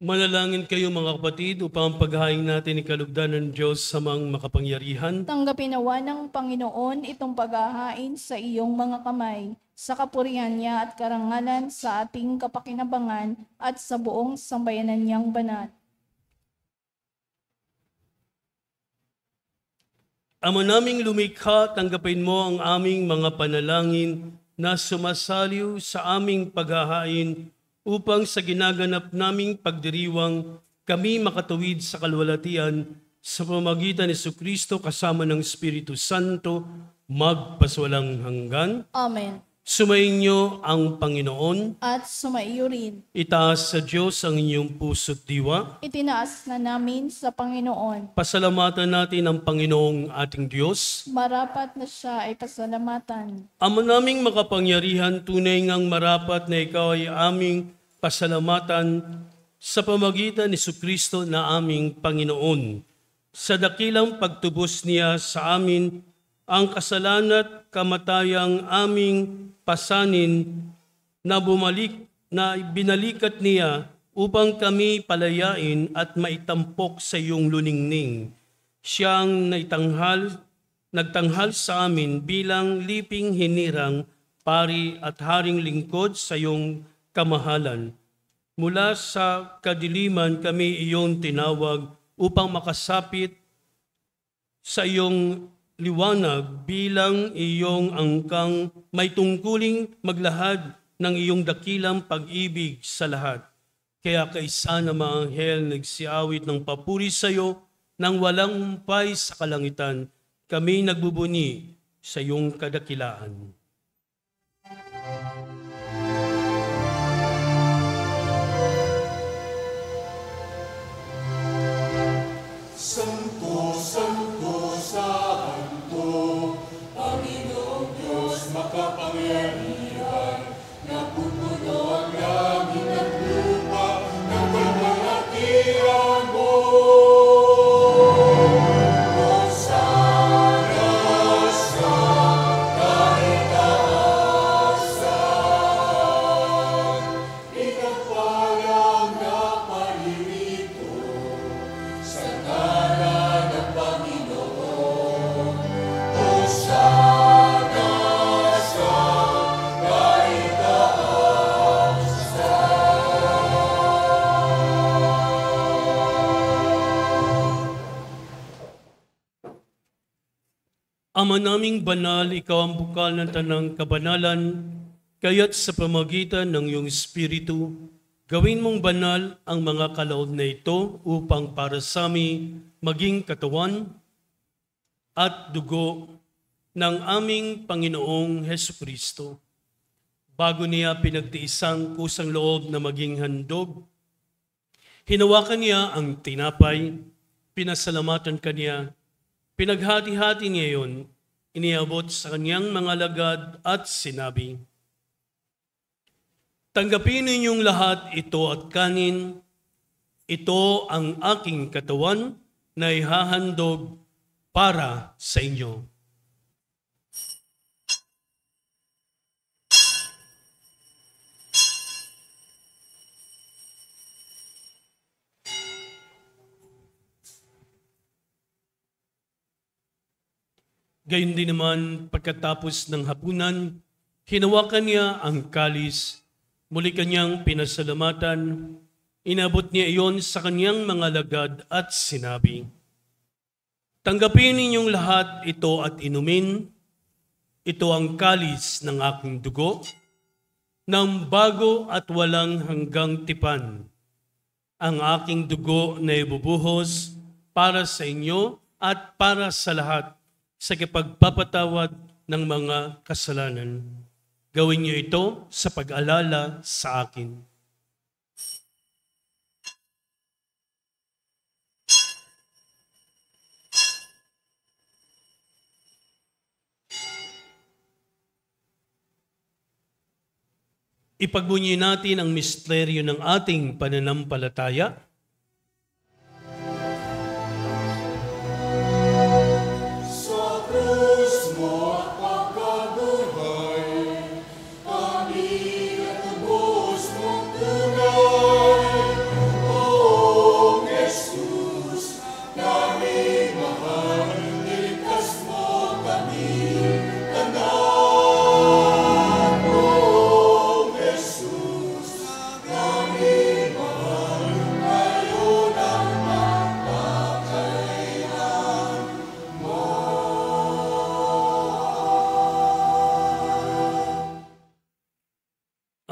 Manalangin kayo mga kapatid upang paghahain natin ikalugdan ng Diyos sa mga makapangyarihan. Tanggapin nawa ng Panginoon itong paghahain sa iyong mga kamay, sa kapurihan niya at karangalan sa ating kapakinabangan at sa buong sambayanan niyang banal. Ama naming lumikha, tanggapin mo ang aming mga panalangin na sumasaliw sa aming paghahain upang sa ginaganap naming pagdiriwang kami makatuwid sa kalwalatian sa pamamagitan ni Jesucristo kasama ng Espiritu Santo magpaswalang hanggan. Amen. Sumainyo ang Panginoon. At sumaiyo rin. Itaas sa Diyos ang inyong puso't diwa. Itinaas na namin sa Panginoon. Pasalamatan natin ang Panginoong ating Diyos. Marapat na siya ay pasalamatan. Ama naming makapangyarihan, tunay ngang marapat na ikaw ay aming pasalamatan sa pamagitan ni Jesucristo na aming Panginoon. Sa dakilang pagtubos niya sa amin, ang kasalanan at kamatayang aming pasanin na binalikat niya upang kami palayain at maitampok sa iyong luningning. Siyang nagtanghal sa amin bilang liping hinirang, pari at haring lingkod sa iyong kamahalan. Mula sa kadiliman kami iyong tinawag upang makasapit sa iyong liwanag bilang iyong angkang may tungkuling maglahad ng iyong dakilang pag-ibig sa lahat. Kaya kaisa na mga anghel nagsiawit ng papuri sa iyo nang walang umpay sa kalangitan, kami nagbubuni sa iyong kadakilaan. Santo, Santo, Santo, Panginoong Diyos makapangyarihan, napupuno ang langit at lupa ng kalwalatian mo. Hosana sa kaitaasan, ikagpalang na paririto sa ngalan ng Panginoon. Hosana sa Ama naming banal, ikaw ang bukal ng tanang kabanalan, kaya't sa pamagitan ng iyong Espiritu, gawin mong banal ang mga kaloob na ito upang para sa amin maging katawan at dugo ng aming Panginoong Hesukristo. Bago niya pinagtiisang kusang loob na maging handog, hinawakan niya ang tinapay, pinasalamatan kaniya, pinaghati-hati niya yun, iniabot sa kanyang mga lagad at sinabi, "Tanggapin ninyong lahat ito at kanin, ito ang aking katawan na ihahandog para sa inyo." Gayon din naman, pagkatapos ng hapunan, hinawakan niya ang kalis, muli kanyang pinasalamatan, inabot niya iyon sa kanyang mga lagad at sinabi, "Tanggapin ninyong lahat ito at inumin, ito ang kalis ng aking dugo, ng bago at walang hanggang tipan, ang aking dugo na ibubuhos para sa inyo at para sa lahat, sa kipagpapatawad ng mga kasalanan. Gawin niyo ito sa pag-alala sa akin." Ipagbunyi natin ang misteryo ng ating pananampalataya.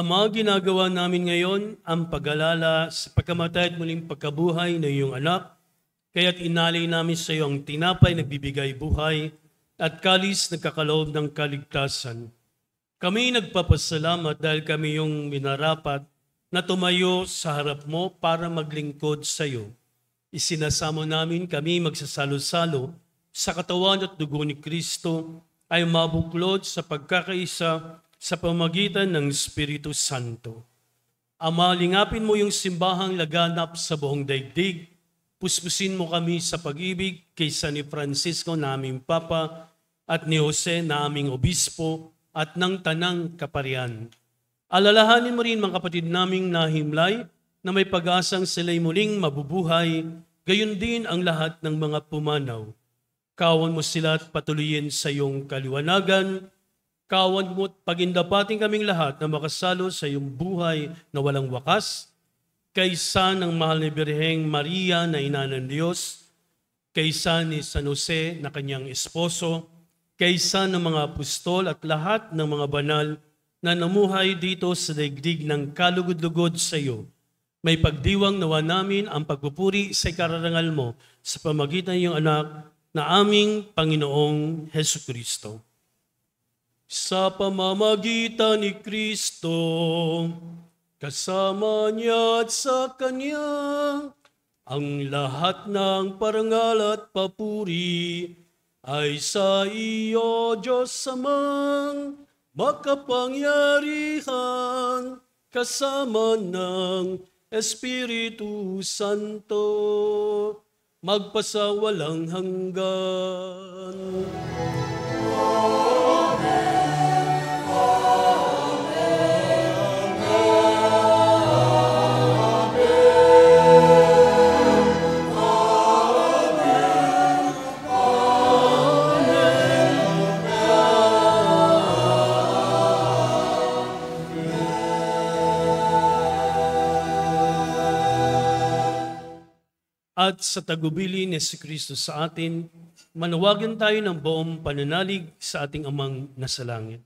Ama, ginagawa namin ngayon ang pag-alala sa pagkamatay at muling pagkabuhay ng iyong anak, kaya't inalay namin sa iyo ang tinapay nagbibigay buhay at kalis nagkakaloob ng kaligtasan. Kami nagpapasalamat dahil kami yung minarapat na tumayo sa harap mo para maglingkod sa iyo. Isinasamo namin kami magsasalo-salo sa katawan at dugo ni Kristo ay mabuklod sa pagkakaisa sa pamagitan ng Espiritu Santo. Ama, lingapin mo yung simbahang laganap sa buong daigdig. Puspusin mo kami sa pag-ibig kaysa ni Francisco na aming Papa at ni Jose na aming Obispo at ng Tanang Kaparian. Alalahanin mo rin mga kapatid naming nahimlay na may pag-asang sila'y muling mabubuhay, gayon din ang lahat ng mga pumanaw. Kawan mo sila at patuloyin sa iyong kaliwanagan. Kawan mo at pagindapating kaming lahat na makasalo sa iyong buhay na walang wakas, kaysa ng mahal ni Birheng Maria na ina ng Diyos, kaysa ni San Jose na kanyang esposo, kaysa ng mga apostol at lahat ng mga banal na namuhay dito sa daigdig ng kalugod-lugod sa iyo. May pagdiwang nawa namin ang pagpupuri sa ikararangal mo sa pamagitan ng iyong anak na aming Panginoong Hesukristo. Sa pamamagitan ni Kristo, kasama niya at sa Kanya, ang lahat ng parangal at papuri ay sa iyo, Diyos Amang makapangyarihan, kasama ng Espiritu Santo, magpasawalang hanggan. At sa tagubili ni Kristo sa atin, manawagan tayo ng buong pananalig sa ating Amang nasa langit.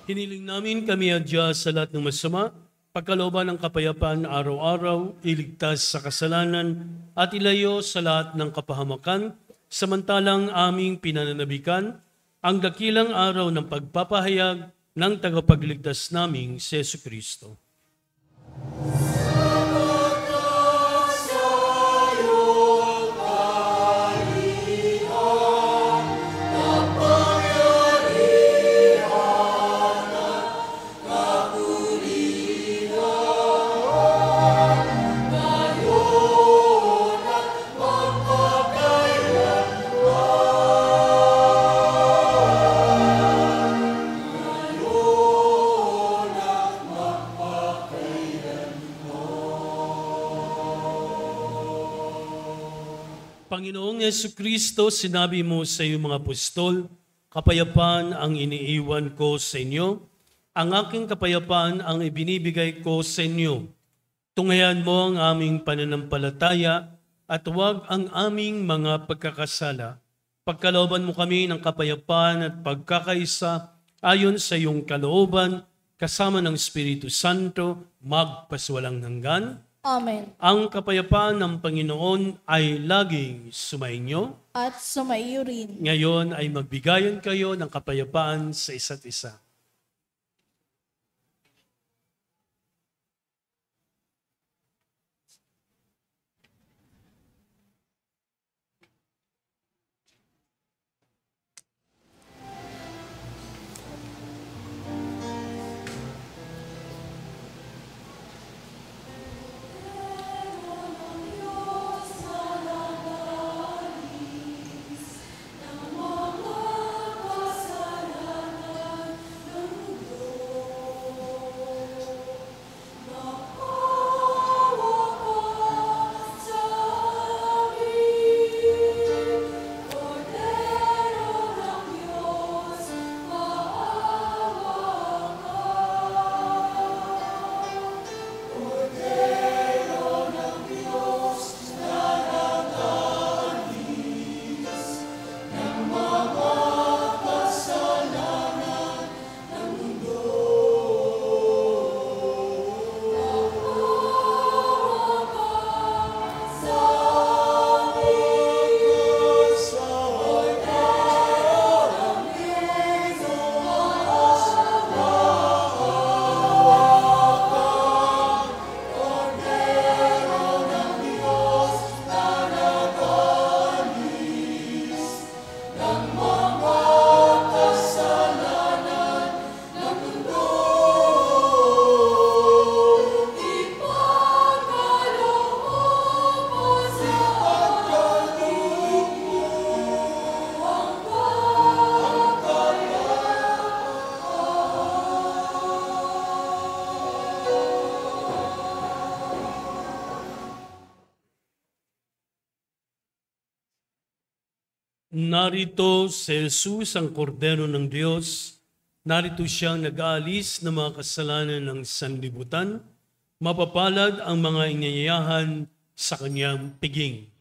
Hiniling namin kami adya sa lahat ng masama, pagkalooban ng kapayapaan araw-araw, iligtas sa kasalanan at ilayo sa lahat ng kapahamakan, samantalang aming pinananabikan ang dakilang araw ng pagpapahayag ng tagapagligtas naming si Jesucristo. Panginoon, Panginoong Yesukristo, sinabi mo sa iyong mga apostol, kapayapaan ang iniiwan ko sa inyo, ang aking kapayapaan ang ibinibigay ko sa inyo. Tunghayan mo ang aming pananampalataya at huwag ang aming mga pagkakasala. Pagkalooban mo kami ng kapayapaan at pagkakaisa ayon sa iyong kalooban, kasama ng Espiritu Santo, magpaswalang hanggan. Amen. Ang kapayapaan ng Panginoon ay laging sumainyo. At sumaiyo rin. Ngayon ay magbigayan kayo ng kapayapaan sa isa't isa. Narito si Jesus, ang kordero ng Diyos. Narito siyang nag-aalis ng mga kasalanan ng sanlibutan. Mapapalad ang mga inyayahan sa kanyang piging.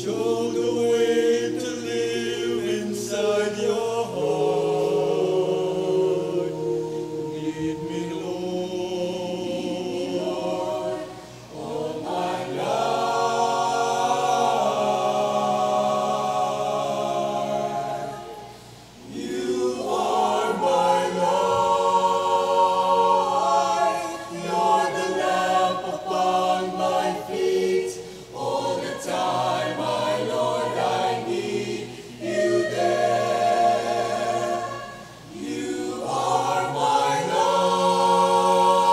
Show the way to live inside your heart. Lead me, Lord, all my life. You are my light. You're the lamp upon my feet. All the time, my Lord, I need you there. You are my light.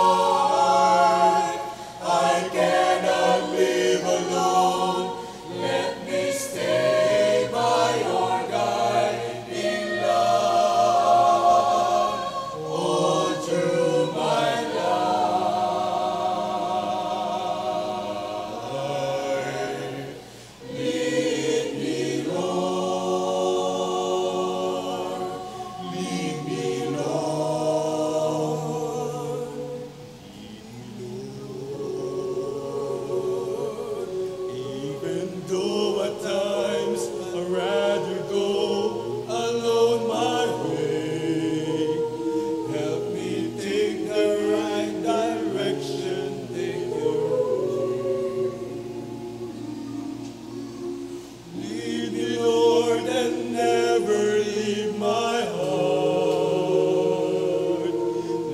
I cannot live alone. Let me stay by your guiding love all through my life. Lead me, Lord. Lead me, Lord. Even though at times I'd rather go alone my way, help me take the right direction, take your lead me, Lord, and never leave my heart.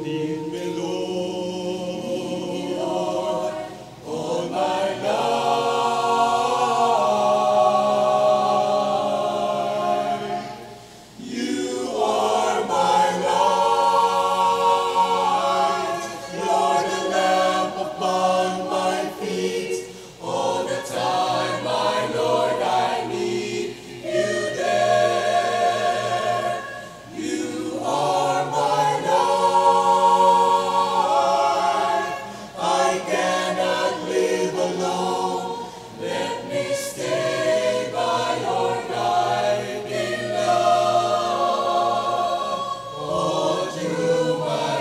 Lead me, Lord, all my life. You are my light. You're the lamp upon my feet. All the time, my Lord, I need you there. You are my light. I cannot live alone. Let me stay by your guiding love all through my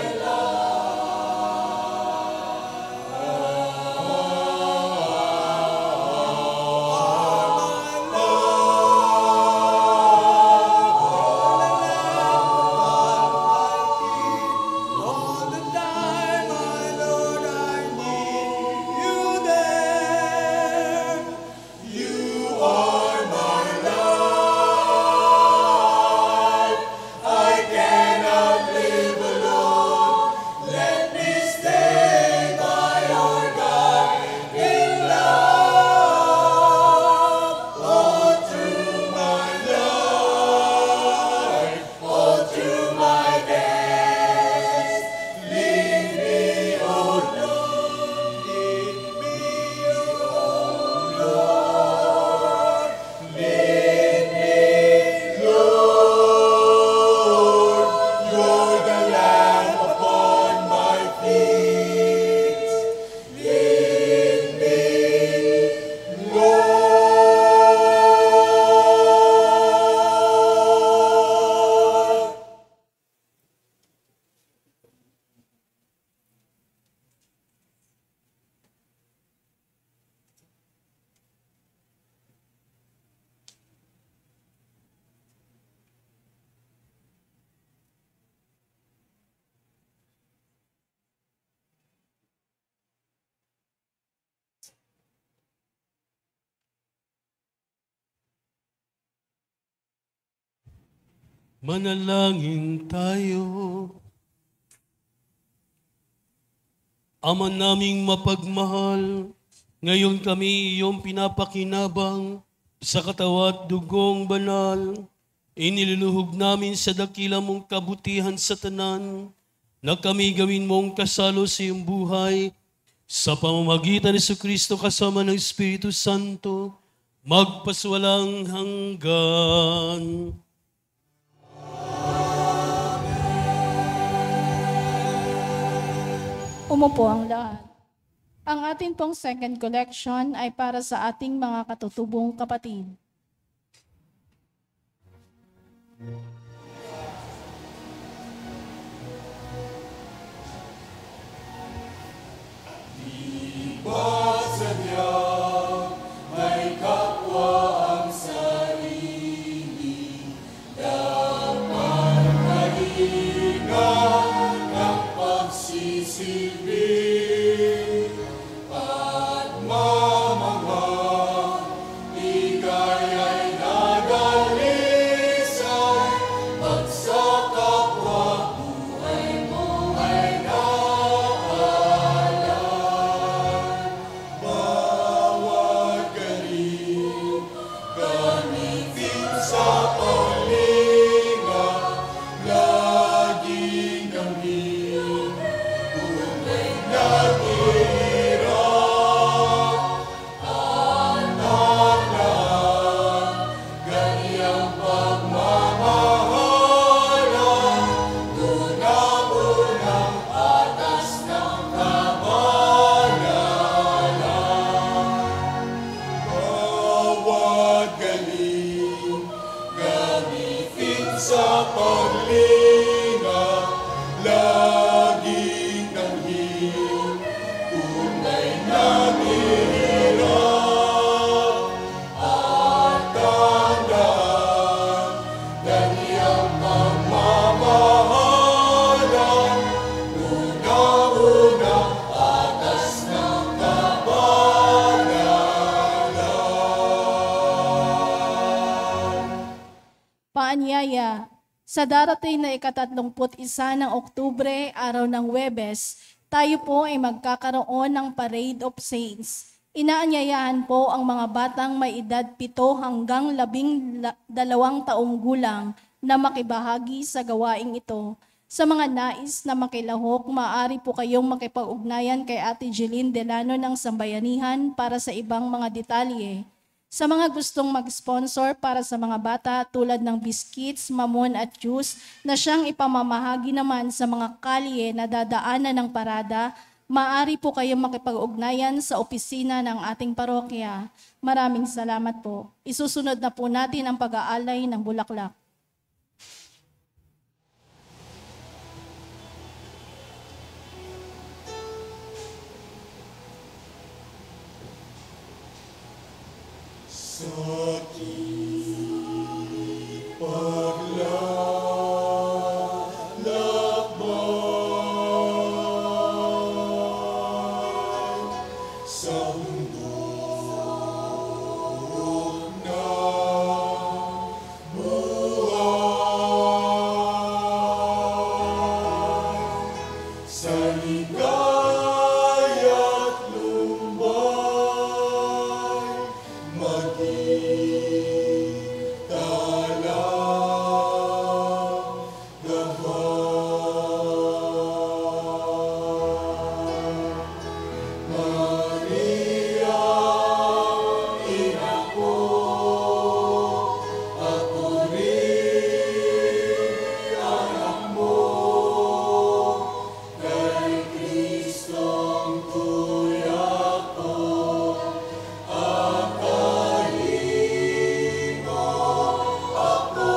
all the time, my Lord, I need you there. You are my life. I cannot live alone. Let me stay by your guiding love all through my life, all through my days. Lead me, oh Lord, lead me, oh Lord, lead me, Lord. You're the lamp upon my feet. Lead me, Lord. Manalangin tayo. Ama naming mapagmahal, ngayon kami iyong pinapakinabang sa katawa at dugong banal. Iniluluhog namin sa dakila mong kabutihan sa tanan, na kami gawin mong kasalo sa iyong buhay, sa pamamagitan ni Kristo kasama ng Espiritu Santo, magpaswalang hanggan. Umupo ang lahat. Ang ating pong second collection ay para sa ating mga katutubong kapatid. Sadyang may kapwa paglingap, laging nanghihil, tunay na hirap at tandaan, ganiyang pagmamahalan, una-una, atas ng kabanalan. Paanyaya, sa darating na ika-31 ng Oktubre, araw ng Huwebes, tayo po ay magkakaroon ng Parade of Saints. Inaanyayahan po ang mga batang may edad 7 hanggang 12 taong gulang na makibahagi sa gawaing ito. Sa mga nais na makilahok, maaari po kayong makipag-ugnayan kay Ate Jeline Delano ng Sambayanihan para sa ibang mga detalye. Sa mga gustong mag-sponsor para sa mga bata tulad ng biscuits, mamon at juice na siyang ipamamahagi naman sa mga kalye na dadaanan ng parada, maaari po kayong makipag-ugnayan sa opisina ng ating parokya. Maraming salamat po. Isusunod na po natin ang pag-aalay ng bulaklak. Sakit paglalakbay sa hundok na buhay, sa ligaya't lumbay, maging Maria, ina ko, ako rin anak mo, kay Kristong tuyak ko, akayin mo ako,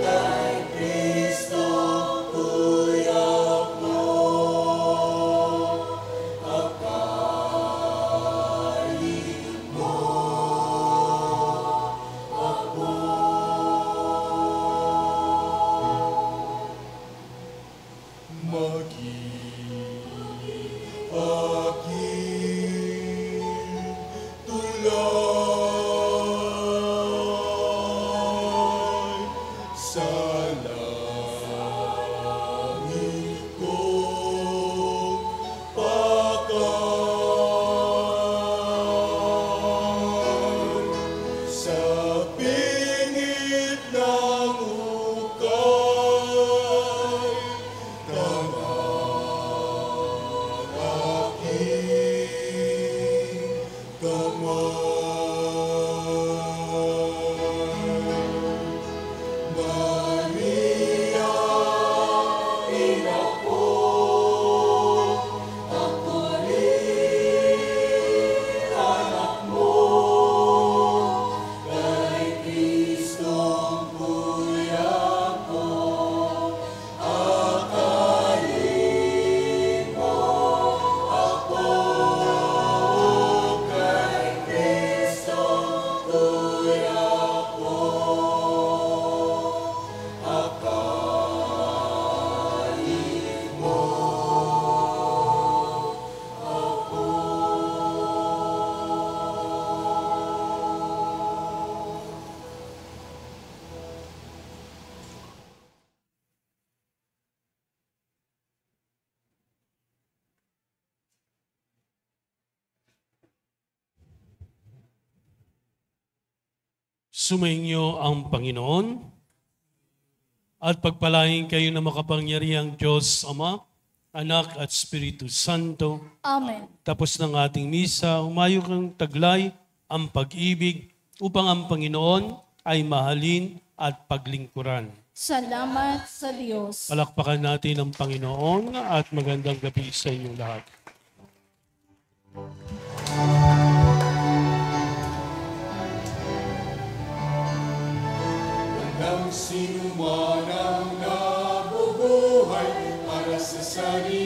kay Kristong tuyak mo. Tulay sa langit kong pakan, sa pingit ng hukay, aking kamay. Maria, ina ko, ako rin anak mo, kay Kristong tuyak ko, akayin mo ako, kay Kristong tuyak ko, akayin mo ako. Sumainyo ang Panginoon at pagpalain kayo ng makapangyarihang Diyos Ama, Anak at Espiritu Santo. Amen. Tapos ng ating misa, humayo kang taglay ang pag-ibig upang ang Panginoon ay mahalin at paglingkuran. Salamat sa Diyos. Palakpakan natin ang Panginoon at magandang gabi sa inyong lahat. Nang Sino man ang nabubuhay para sa sarili